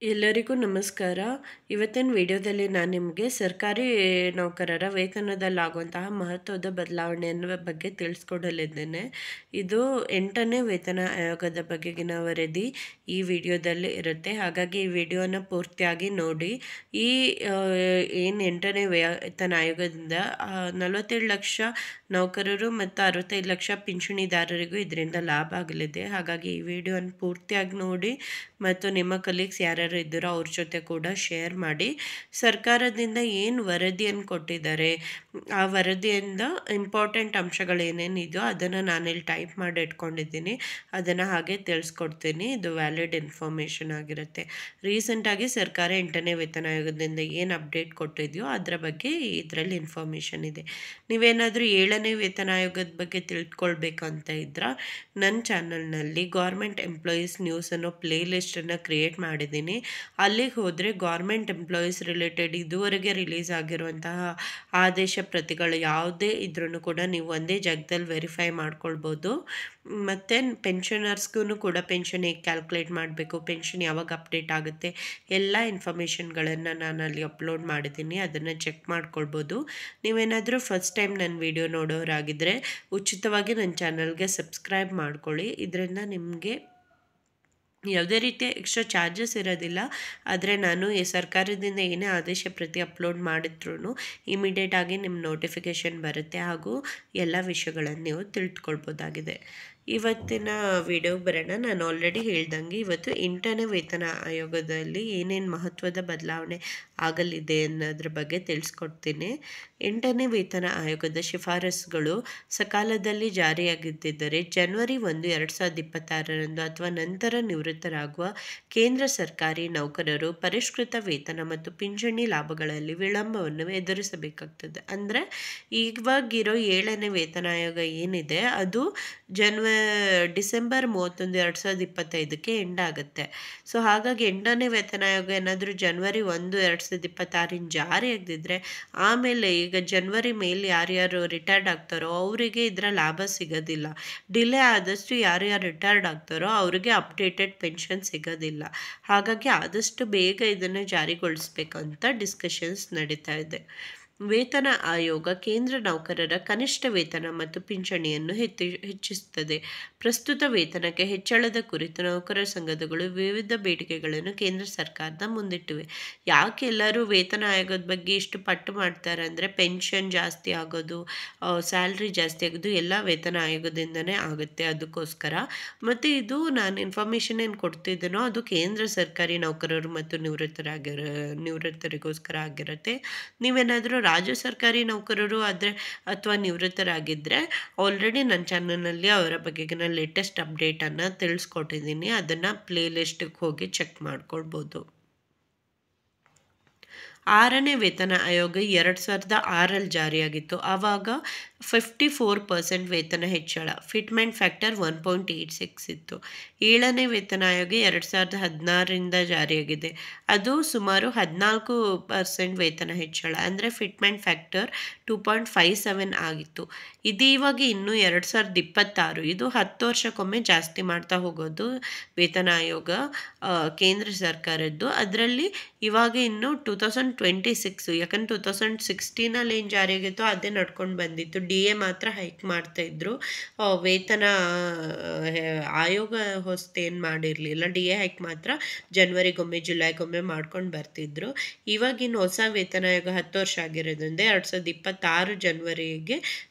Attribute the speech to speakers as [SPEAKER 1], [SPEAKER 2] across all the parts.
[SPEAKER 1] ಎಲ್ಲರಿಗೂ ನಮಸ್ಕಾರ. ಇವತ್ತಿನ ವಿಡಿಯೋದಲ್ಲಿ ನಾನು ನಿಮಗೆ ಸರ್ಕಾರಿ ನೌಕರರ ವೇತನದಲ್ಲಾಗುವಂತಹ ಮಹತ್ವದ ಬದಲಾವಣೆಯ ಬಗ್ಗೆ ತಿಳಿಸ್ಕೊಡಲಿದ್ದೇನೆ. ಇದು 8ನೇ ವೇತನ ಆಯೋಗದ ಬಗೆಗಿನ ವರದಿ ಈ ವಿಡಿಯೋದಲ್ಲಿ ಇರುತ್ತೆ. ಹಾಗಾಗಿ ಈ ವಿಡಿಯೋನ ಪೂರ್ತಿಯಾಗಿ ನೋಡಿ. ಈ ಏನು 8ನೇ ವೇತನ ಆಯೋಗದಿಂದ 47 ಲಕ್ಷ ನೌಕರರು ಮತ್ತು 65 ಲಕ್ಷ ಪಿಂಚಣಿದಾರರಿಗೂ ಇದರಿಂದ ಲಾಭ ಆಗಲಿದೆ. ಹಾಗಾಗಿ ಈ ವಿಡಿಯೋನ ಪೂರ್ತಿಯಾಗಿ ನೋಡಿ ಮತ್ತು ನಿಮ್ಮ ಕಲೀಗ್ಸ್ ಯಾರ್ಯಾರು ಇದ್ದೀರೋ ಅವ್ರ ಜೊತೆ ಕೂಡ ಶೇರ್ ಮಾಡಿ. ಸರ್ಕಾರದಿಂದ ಏನು ವರದಿಯನ್ನು ಕೊಟ್ಟಿದ್ದಾರೆ, ಆ ವರದಿಯಿಂದ ಇಂಪಾರ್ಟೆಂಟ್ ಅಂಶಗಳೇನೇನಿದೆಯೋ ಅದನ್ನು ನಾನಿಲ್ಲಿ ಟೈಪ್ ಮಾಡಿ ಇಟ್ಕೊಂಡಿದ್ದೀನಿ. ಅದನ್ನು ಹಾಗೆ ತಿಳಿಸ್ಕೊಡ್ತೀನಿ. ಇದು ವ್ಯಾಲಿಡ್ ಇನ್ಫಾರ್ಮೇಷನ್ ಆಗಿರುತ್ತೆ. ರೀಸೆಂಟಾಗಿ ಸರ್ಕಾರ 8ನೇ ವೇತನ ಆಯೋಗದಿಂದ ಏನು ಅಪ್ಡೇಟ್ ಕೊಟ್ಟಿದೆಯೋ ಅದರ ಬಗ್ಗೆ ಇದರಲ್ಲಿ ಇನ್ಫಾರ್ಮೇಷನ್ ಇದೆ. ನೀವೇನಾದರೂ 7ನೇ ವೇತನ ಆಯೋಗದ ಬಗ್ಗೆ ತಿಳ್ಕೊಳ್ಬೇಕಂತ ಇದ್ರೆ ನನ್ನ ಚಾನಲ್ನಲ್ಲಿ ಗೌರ್ಮೆಂಟ್ ಎಂಪ್ಲಾಯೀಸ್ ನ್ಯೂಸ್ ಅನ್ನೋ ಪ್ಲೇ ಲಿಸ್ಟನ್ನು ಕ್ರಿಯೇಟ್ ಮಾಡಿದ್ದೀನಿ. ಅಲ್ಲಿಗೆ ಹೋದರೆ ಗೌರ್ಮೆಂಟ್ ಎಂಪ್ಲಾಯೀಸ್ ರಿಲೇಟೆಡ್ ಇದುವರೆಗೆ ರಿಲೀಸ್ ಆಗಿರುವಂತಹ ಆದೇಶ ಪ್ರತಿಗಳು ಯಾವುದೇ ಇದ್ರೂ ಕೂಡ ನೀವು ಒಂದೇ ಜಾಗದಲ್ಲಿ ವೆರಿಫೈ ಮಾಡ್ಕೊಳ್ಬೋದು. ಮತ್ತು ಪೆನ್ಷನರ್ಸ್ಗೂ ಕೂಡ ಪೆನ್ಷನ್ ಹೇಗೆ ಕ್ಯಾಲ್ಕುಲೇಟ್ ಮಾಡಬೇಕು, ಪೆನ್ಷನ್ ಯಾವಾಗ ಅಪ್ಡೇಟ್ ಆಗುತ್ತೆ, ಎಲ್ಲ ಇನ್ಫಾರ್ಮೇಷನ್ಗಳನ್ನು ನಾನು ಅಲ್ಲಿ ಅಪ್ಲೋಡ್ ಮಾಡಿದ್ದೀನಿ. ಅದನ್ನು ಚೆಕ್ ಮಾಡ್ಕೊಳ್ಬೋದು. ನೀವೇನಾದರೂ ಫಸ್ಟ್ ಟೈಮ್ ನನ್ನ ವಿಡಿಯೋ ನೋಡೋರಾಗಿದ್ದರೆ ಉಚಿತವಾಗಿ ನನ್ನ ಚಾನಲ್ಗೆ ಸಬ್ಸ್ಕ್ರೈಬ್ ಮಾಡ್ಕೊಳ್ಳಿ. ಇದರಿಂದ ನಿಮಗೆ ಯಾವುದೇ ರೀತಿಯ ಎಕ್ಸ್ಟ್ರಾ ಚಾರ್ಜಸ್ ಇರೋದಿಲ್ಲ. ಆದರೆ ನಾನು ಈ ಸರ್ಕಾರದಿಂದ ಏನೇ ಆದೇಶ ಪ್ರತಿ ಅಪ್ಲೋಡ್ ಮಾಡಿದ್ರೂ ಇಮಿಡಿಯೇಟಾಗಿ ನಿಮ್ಮ ನೋಟಿಫಿಕೇಷನ್ ಬರುತ್ತೆ ಹಾಗೂ ಎಲ್ಲ ವಿಷಯಗಳನ್ನು ನೀವು ತಿಳ್ಕೊಳ್ಬೋದಾಗಿದೆ. ಇವತ್ತಿನ ವಿಡಿಯೋಗೆ ಬರೋಣ. ನಾನು ಆಲ್ರೆಡಿ ಹೇಳ್ದಂಗೆ ಇವತ್ತು 8ನೇ ವೇತನ ಆಯೋಗದಲ್ಲಿ ಏನೇನು ಮಹತ್ವದ ಬದಲಾವಣೆ ಆಗಲಿದೆ ಅನ್ನೋದ್ರ ಬಗ್ಗೆ ತಿಳಿಸ್ಕೊಡ್ತೀನಿ. 8ನೇ ವೇತನ ಆಯೋಗದ ಶಿಫಾರಸುಗಳು ಸಕಾಲದಲ್ಲಿ ಜಾರಿಯಾಗಿದ್ದರೆ ಜನವರಿ 1, 2026 ಅಥವಾ ನಂತರ ನಿವೃತ್ತರಾಗುವ ಕೇಂದ್ರ ಸರ್ಕಾರಿ ನೌಕರರು ಪರಿಷ್ಕೃತ ವೇತನ ಮತ್ತು ಪಿಂಚಣಿ ಲಾಭಗಳಲ್ಲಿ ವಿಳಂಬವನ್ನು ಎದುರಿಸಬೇಕಾಗ್ತದೆ. ಅಂದರೆ ಇವಾಗಿರೋ 7ನೇ ವೇತನ ಆಯೋಗ ಏನಿದೆ ಅದು ಡಿಸೆಂಬರ್ 31, 2025ಕ್ಕೆ ಎಂಡ್ ಆಗುತ್ತೆ. ಸೊ ಹಾಗಾಗಿ 8ನೇ ವೇತನ ಆಯೋಗ ಏನಾದರೂ ಜನವರಿ 1, 2026 ಜಾರಿಯಾಗದಿದ್ದರೆ ಆಮೇಲೆ ಈಗ ಜನವರಿ ಮೇಲೆ ಯಾರ್ಯಾರು ರಿಟೈರ್ಡ್ ಆಗ್ತಾರೋ ಅವರಿಗೆ ಇದರ ಲಾಭ ಸಿಗೋದಿಲ್ಲ. ಡಿಲೇ ಆದಷ್ಟು ಯಾರ್ಯಾರು ರಿಟೈರ್ಡ್ ಆಗ್ತಾರೋ ಅವರಿಗೆ ಅಪ್ಡೇಟೆಡ್ ಪೆನ್ಷನ್ ಸಿಗೋದಿಲ್ಲ. ಹಾಗಾಗಿ ಆದಷ್ಟು ಬೇಗ ಇದನ್ನು ಜಾರಿಗೊಳಿಸ್ಬೇಕಂತ ಡಿಸ್ಕಷನ್ಸ್ ನಡೀತಾ ಇದೆ. ವೇತನ ಆಯೋಗ ಕೇಂದ್ರ ನೌಕರರ ಕನಿಷ್ಠ ವೇತನ ಮತ್ತು ಪಿಂಚಣಿಯನ್ನು ಹೆಚ್ಚಿಸುತ್ತದೆ. ಪ್ರಸ್ತುತ ವೇತನಕ್ಕೆ ಹೆಚ್ಚಳದ ಕುರಿತು ನೌಕರರ ಸಂಘಗಳು ವಿವಿಧ ಬೇಡಿಕೆಗಳನ್ನು ಕೇಂದ್ರ ಸರ್ಕಾರದ ಮುಂದಿಟ್ಟಿವೆ. ಯಾಕೆ ಎಲ್ಲರೂ ವೇತನ ಆಯೋಗದ ಬಗ್ಗೆ ಇಷ್ಟು ಪಟ್ಟು ಮಾಡ್ತಾರೆ ಅಂದರೆ ಪೆನ್ಷನ್ ಜಾಸ್ತಿ ಆಗೋದು, ಸ್ಯಾಲ್ರಿ ಜಾಸ್ತಿ ಆಗೋದು ಎಲ್ಲ ವೇತನ ಆಯೋಗದಿಂದನೇ ಆಗುತ್ತೆ. ಅದಕ್ಕೋಸ್ಕರ ಮತ್ತು ಇದು ನಾನು ಇನ್ಫಾರ್ಮೇಷನ್ ಏನು ಕೊಡ್ತಿದ್ದೀನೋ ಅದು ಕೇಂದ್ರ ಸರ್ಕಾರಿ ನೌಕರರು ಮತ್ತು ನಿವೃತ್ತರಿಗೋಸ್ಕರ ಆಗಿರುತ್ತೆ. ನೀವೇನಾದರೂ ರಾಜ್ಯ ಸರ್ಕಾರಿ ನೌಕರರು ಆದರೆ ಅಥವಾ ನಿವೃತ್ತರಾಗಿದ್ದರೆ ಆಲ್ರೆಡಿ ನನ್ನ ಚಾನಲ್ನಲ್ಲಿ ಅವರ ಬಗೆಗಿನ ಲೇಟೆಸ್ಟ್ ಅಪ್ಡೇಟನ್ನು ತಿಳಿಸ್ಕೊಟ್ಟಿದ್ದೀನಿ. ಅದನ್ನು ಪ್ಲೇ ಲಿಸ್ಟಿಗೆ ಹೋಗಿ ಚೆಕ್ ಮಾಡ್ಕೊಳ್ಬೋದು. 6ನೇ ವೇತನ ಆಯೋಗ 2006 ಜಾರಿಯಾಗಿತ್ತು. ಆವಾಗ 54% ವೇತನ ಹೆಚ್ಚಳ, ಫಿಟ್ಮೆಂಟ್ ಫ್ಯಾಕ್ಟರ್ 1.86 ಇತ್ತು. 7ನೇ ವೇತನ ಆಯೋಗ 2016 ಜಾರಿಯಾಗಿದೆ. ಅದು ಸುಮಾರು 14% ವೇತನ ಹೆಚ್ಚಳ ಅಂದರೆ ಫಿಟ್ಮೆಂಟ್ ಫ್ಯಾಕ್ಟರ್ 2.57 ಆಗಿತ್ತು. ಇದು ಇವಾಗ ಇನ್ನೂ 2026, ಇದು 10 ವರ್ಷಕ್ಕೊಮ್ಮೆ ಜಾಸ್ತಿ ಮಾಡ್ತಾ ಹೋಗೋದು ವೇತನ ಆಯೋಗ ಕೇಂದ್ರ ಸರ್ಕಾರದ್ದು. ಅದರಲ್ಲಿ ಇವಾಗ ಇನ್ನು 2026, ಯಾಕಂದ್ರೆ 2016 ಏನು ಜಾರಿಯಾಗಿತ್ತು ಅದೇ ನಡ್ಕೊಂಡು ಬಂದಿತ್ತು. DA ಮಾತ್ರ ಹೈಕ್ ಮಾಡ್ತಾಯಿದ್ರು, ವೇತನ ಆಯೋಗ ಹೊಸ್ತೇನು ಮಾಡಿರಲಿಲ್ಲ. DA ಹೈಕ್ ಮಾತ್ರ ಜನವರಿಗೊಮ್ಮೆ ಜುಲೈಗೊಮ್ಮೆ ಮಾಡ್ಕೊಂಡು ಬರ್ತಿದ್ರು. ಇವಾಗಿನ ಹೊಸ ವೇತನ ಆಯೋಗ 10 ವರ್ಷ ಆಗಿರೋದ್ರಿಂದ 2026 ಜನವರಿಗೆ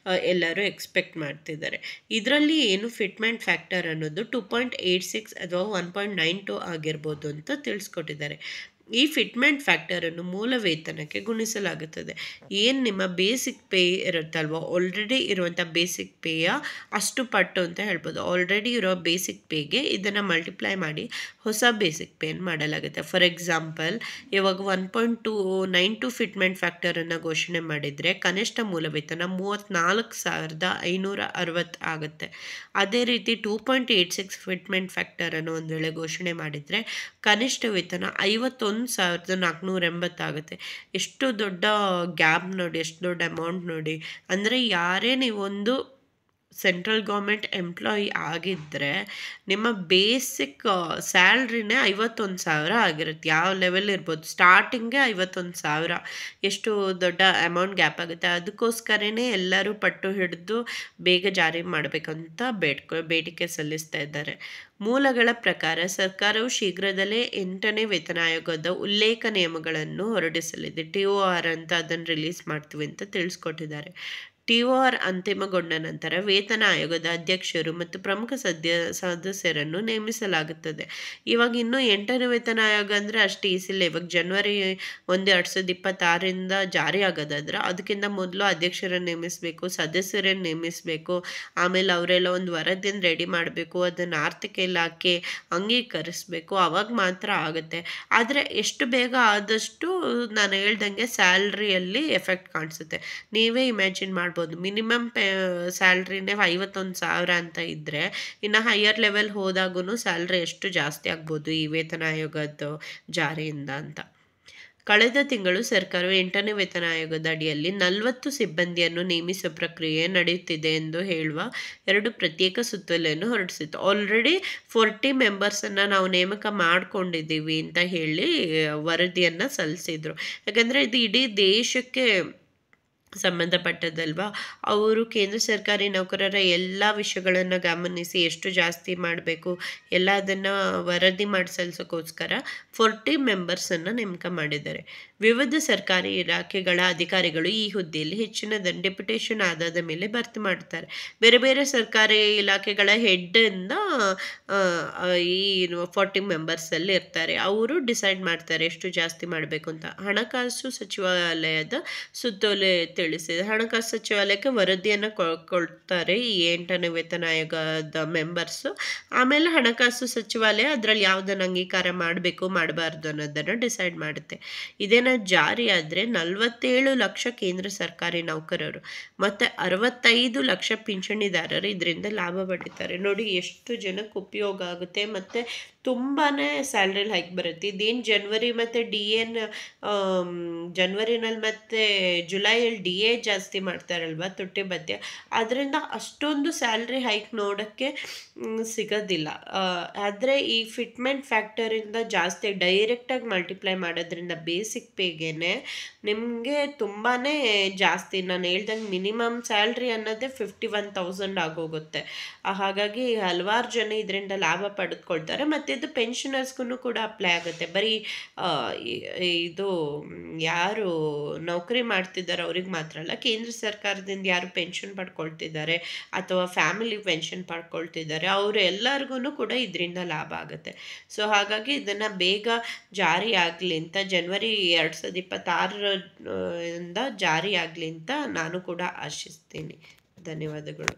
[SPEAKER 1] ಎಲ್ಲರೂ ಎಕ್ಸ್ಪೆಕ್ಟ್ ಮಾಡ್ತಿದ್ದಾರೆ. ಇದರಲ್ಲಿ ಏನು ಫಿಟ್ಮೆಂಟ್ ಫ್ಯಾಕ್ಟರ್ ಅನ್ನೋದು 2.86 ಅಥವಾ 1.92 ಆಗಿರ್ಬೋದು ಅಂತ ತಿಳಿಸ್ಕೊಟ್ಟಿದ್ದಾರೆ. ಈ ಫಿಟ್ಮೆಂಟ್ ಫ್ಯಾಕ್ಟರನ್ನು ಮೂಲ ವೇತನಕ್ಕೆ ಗುಣಿಸಲಾಗುತ್ತದೆ. ಏನು ನಿಮ್ಮ ಬೇಸಿಕ್ ಪೇ ಇರುತ್ತಲ್ವ, ಆಲ್ರೆಡಿ ಇರುವಂಥ ಬೇಸಿಕ್ ಪೇಯ ಅಷ್ಟು ಪಟ್ಟು ಅಂತ ಹೇಳ್ಬೋದು. ಆಲ್ರೆಡಿ ಇರೋ ಬೇಸಿಕ್ ಪೇಗೆ ಇದನ್ನು ಮಲ್ಟಿಪ್ಲೈ ಮಾಡಿ ಹೊಸ ಬೇಸಿಕ್ ಪೇಯನ್ನು ಮಾಡಲಾಗುತ್ತೆ. ಫಾರ್ ಎಕ್ಸಾಂಪಲ್ ಇವಾಗ 1.292 ಫಿಟ್ಮೆಂಟ್ ಫ್ಯಾಕ್ಟರನ್ನು ಘೋಷಣೆ ಮಾಡಿದರೆ ಕನಿಷ್ಠ ಮೂಲ ವೇತನ 34,560 ಆಗುತ್ತೆ. ಅದೇ ರೀತಿ 2.86 ಫಿಟ್ಮೆಂಟ್ ಫ್ಯಾಕ್ಟರನ್ನು ಒಂದು ವೇಳೆ ಘೋಷಣೆ ಮಾಡಿದರೆ ಕನಿಷ್ಠ ವೇತನ 51,480 ಆಗುತ್ತೆ. ಎಷ್ಟು ದೊಡ್ಡ ಗ್ಯಾಪ್ ನೋಡಿ, ಎಷ್ಟು ದೊಡ್ಡ ಅಮೌಂಟ್ ನೋಡಿ. ಅಂದರೆ ಯಾರೇ ನೀವೊಂದು ಸೆಂಟ್ರಲ್ ಗೌರ್ಮೆಂಟ್ ಎಂಪ್ಲಾಯಿ ಆಗಿದ್ದರೆ ನಿಮ್ಮ ಬೇಸಿಕ್ ಸ್ಯಾಲ್ರಿನೇ 51,000 ಆಗಿರುತ್ತೆ. ಯಾವ ಲೆವೆಲ್ ಇರ್ಬೋದು, ಸ್ಟಾರ್ಟಿಂಗೇ 51,000. ಎಷ್ಟು ದೊಡ್ಡ ಅಮೌಂಟ್ ಗ್ಯಾಪ್ ಆಗುತ್ತೆ. ಅದಕ್ಕೋಸ್ಕರನೇ ಎಲ್ಲರೂ ಪಟ್ಟು ಹಿಡಿದು ಬೇಗ ಜಾರಿ ಮಾಡಬೇಕಂತ ಬೇಡಿಕೆ ಸಲ್ಲಿಸ್ತಾ ಇದ್ದಾರೆ. ಮೂಲಗಳ ಪ್ರಕಾರ ಸರ್ಕಾರವು ಶೀಘ್ರದಲ್ಲೇ 8ನೇ ವೇತನ ಆಯೋಗದ ಉಲ್ಲೇಖ ನಿಯಮಗಳನ್ನು ಹೊರಡಿಸಲಿದೆ. TOR ಅಂತ ಅದನ್ನು ರಿಲೀಸ್ ಮಾಡ್ತೀವಿ ಅಂತ ತಿಳಿಸ್ಕೊಟ್ಟಿದ್ದಾರೆ. TOR ಅಂತಿಮಗೊಂಡ ನಂತರ ವೇತನ ಆಯೋಗದ ಅಧ್ಯಕ್ಷರು ಮತ್ತು ಪ್ರಮುಖ ಸದಸ್ಯರನ್ನು ನೇಮಿಸಲಾಗುತ್ತದೆ. ಇವಾಗ ಇನ್ನೂ 8ನೇ ವೇತನ ಆಯೋಗ ಅಂದರೆ ಅಷ್ಟು ಈಸಿಲ್ಲ. ಇವಾಗ ಜನವರಿ 1, 2026ರಿಂದ ಜಾರಿ ಆಗೋದಾದ್ರೆ ಅದಕ್ಕಿಂತ ಮೊದಲು ಅಧ್ಯಕ್ಷರನ್ನು ನೇಮಿಸಬೇಕು, ಸದಸ್ಯರನ್ನು ನೇಮಿಸಬೇಕು. ಆಮೇಲೆ ಅವರೆಲ್ಲ ಒಂದು ವರದಿಯನ್ನು ರೆಡಿ ಮಾಡಬೇಕು, ಅದನ್ನು ಆರ್ಥಿಕ ಇಲಾಖೆ ಅಂಗೀಕರಿಸಬೇಕು. ಅವಾಗ ಮಾತ್ರ ಆಗುತ್ತೆ. ಆದರೆ ಎಷ್ಟು ಬೇಗ ಆದಷ್ಟು ನಾನು ಹೇಳ್ದಂಗೆ ಸ್ಯಾಲ್ರಿಯಲ್ಲಿ ಎಫೆಕ್ಟ್ ಕಾಣಿಸುತ್ತೆ. ನೀವೇ ಇಮ್ಯಾಜಿನ್ ಮಾಡ್ಬೋದು, ಮಿನಿಮಮ್ ಸ್ಯಾಲ್ರಿನೇ 51,000 ಅಂತ ಇದ್ದರೆ ಇನ್ನು ಹೈಯರ್ ಲೆವೆಲ್ ಹೋದಾಗೂ ಸ್ಯಾಲ್ರಿ ಎಷ್ಟು ಜಾಸ್ತಿ ಆಗ್ಬೋದು ಈ ವೇತನ ಆಯೋಗದ ಜಾರಿಯಿಂದ ಅಂತ. ಕಳೆದ ತಿಂಗಳು ಸರ್ಕಾರವು 8ನೇ ವೇತನ ಆಯೋಗದ ಅಡಿಯಲ್ಲಿ 40 ಸಿಬ್ಬಂದಿಯನ್ನು ನೇಮಿಸುವ ಪ್ರಕ್ರಿಯೆ ನಡೆಯುತ್ತಿದೆ ಎಂದು ಹೇಳುವ 2 ಪ್ರತ್ಯೇಕ ಸುತ್ತೋಲೆಯನ್ನು ಹೊರಡಿಸಿತ್ತು. ಆಲ್ರೆಡಿ 40 ಮೆಂಬರ್ಸನ್ನು ನಾವು ನೇಮಕ ಮಾಡ್ಕೊಂಡಿದ್ದೀವಿ ಅಂತ ಹೇಳಿ ವರದಿಯನ್ನು ಸಲ್ಲಿಸಿದರು. ಯಾಕಂದರೆ ಇದು ಇಡೀ ದೇಶಕ್ಕೆ ಸಂಬಂಧಪಟ್ಟದಲ್ವಾ. ಅವರು ಕೇಂದ್ರ ಸರ್ಕಾರಿ ನೌಕರರ ಎಲ್ಲ ವಿಷಯಗಳನ್ನು ಗಮನಿಸಿ ಎಷ್ಟು ಜಾಸ್ತಿ ಮಾಡಬೇಕು ಎಲ್ಲ ಅದನ್ನು ವರದಿ ಮಾಡಿ ಸಲ್ಲಿಸೋಕ್ಕೋಸ್ಕರ 40 ಮೆಂಬರ್ಸನ್ನು ನೇಮಕ ಮಾಡಿದ್ದಾರೆ. ವಿವಿಧ ಸರ್ಕಾರಿ ಇಲಾಖೆಗಳ ಅಧಿಕಾರಿಗಳು ಈ ಹುದ್ದೆಯಲ್ಲಿ ಹೆಚ್ಚಿನ ಡೆಪ್ಯುಟೇಷನ್ ಆಧಾರದ ಮೇಲೆ ಭರ್ತಿ ಮಾಡ್ತಾರೆ. ಬೇರೆ ಬೇರೆ ಸರ್ಕಾರಿ ಇಲಾಖೆಗಳ ಹೆಡ್ಡಿಂದ ಈ 40 ಮೆಂಬರ್ಸಲ್ಲಿ ಇರ್ತಾರೆ. ಅವರು ಡಿಸೈಡ್ ಮಾಡ್ತಾರೆ ಎಷ್ಟು ಜಾಸ್ತಿ ಮಾಡಬೇಕು ಅಂತ. ಹಣಕಾಸು ಸಚಿವಾಲಯದ ಸುತ್ತೋಲೆ ತಿಳಿಸಿದೆ. ಹಣಕಾಸು ಸಚಿವಾಲಯಕ್ಕೆ ವರದಿಯನ್ನು ಕೊಡ್ತಾರೆ ಈ 8ನೇ ವೇತನ ಆಯೋಗದ ಮೆಂಬರ್ಸು. ಆಮೇಲೆ ಹಣಕಾಸು ಸಚಿವಾಲಯ ಅದರಲ್ಲಿ ಯಾವುದನ್ನು ಅಂಗೀಕಾರ ಮಾಡಬೇಕು ಮಾಡಬಾರ್ದು ಅನ್ನೋದನ್ನು ಡಿಸೈಡ್ ಮಾಡುತ್ತೆ. ಇದೇನ ಜಾರಿ ಆದರೆ 47 ಲಕ್ಷ ಕೇಂದ್ರ ಸರ್ಕಾರಿ ನೌಕರರು ಮತ್ತು 65 ಲಕ್ಷ ಪಿಂಚಣಿದಾರರು ಇದರಿಂದ ಲಾಭ ಪಡಿತಾರೆ. ನೋಡಿ ಎಷ್ಟು ಜನಕ್ಕೆ ಉಪಯೋಗ ಆಗುತ್ತೆ ಮತ್ತು ತುಂಬಾ ಸ್ಯಾಲ್ರಿಲಿ ಹೈಕ್ ಬರುತ್ತೆ. ಇದೇನು ಜನವರಿ ಮತ್ತು ಜನವರಿನಲ್ಲಿ ಮತ್ತು ಜುಲೈಯಲ್ಲಿ DA ಜಾಸ್ತಿ ಮಾಡ್ತಾರಲ್ವ ತುಟ್ಟಿ ಭತ್ಯೆ, ಅದರಿಂದ ಅಷ್ಟೊಂದು ಸ್ಯಾಲ್ರಿ ಹೈಕ್ ನೋಡೋಕ್ಕೆ ಸಿಗೋದಿಲ್ಲ. ಆದರೆ ಈ ಫಿಟ್ಮೆಂಟ್ ಫ್ಯಾಕ್ಟರಿಂದ ಜಾಸ್ತಿ ಡೈರೆಕ್ಟಾಗಿ ಮಲ್ಟಿಪ್ಲೈ ಮಾಡೋದ್ರಿಂದ ಬೇಸಿಕ್ ಪೇಗೇನೆ ನಿಮಗೆ ತುಂಬಾ ಜಾಸ್ತಿ. ನಾನು ಹೇಳ್ದಂಗೆ ಮಿನಿಮಮ್ ಸ್ಯಾಲ್ರಿ ಅನ್ನೋದೇ 51,000 ಆಗೋಗುತ್ತೆ. ಹಾಗಾಗಿ ಹಲವಾರು ಜನ ಇದರಿಂದ ಲಾಭ ಪಡೆದುಕೊಳ್ತಾರೆ. ಮತ್ತು ಇದು ಪೆನ್ಷನರ್ಸ್ಗೂ ಕೂಡ ಅಪ್ಲೈ ಆಗುತ್ತೆ. ಬರೀ ಇದು ಯಾರು ನೌಕರಿ ಮಾಡ್ತಿದ್ದಾರೆ ಅವ್ರಿಗೆ ಮಾತ್ರ ಅಲ್ಲ, ಕೇಂದ್ರ ಸರ್ಕಾರದಿಂದ ಯಾರು ಪೆನ್ಷನ್ ಪಡ್ಕೊಳ್ತಿದ್ದಾರೆ ಅಥವಾ ಫ್ಯಾಮಿಲಿ ಪೆನ್ಷನ್ ಪಡ್ಕೊಳ್ತಿದ್ದಾರೆ ಅವರು ಎಲ್ಲರಿಗೂ ಕೂಡ ಇದರಿಂದ ಲಾಭ ಆಗುತ್ತೆ. ಸೊ ಹಾಗಾಗಿ ಇದನ್ನು ಬೇಗ ಜಾರಿ ಆಗಲಿ ಅಂತ ಜನವರಿ 2026 ಇಂದ ಜಾರಿ ಆಗಲಿ ಅಂತ ನಾನು ಕೂಡ ಆಶಿಸ್ತೀನಿ. ಧನ್ಯವಾದಗಳು.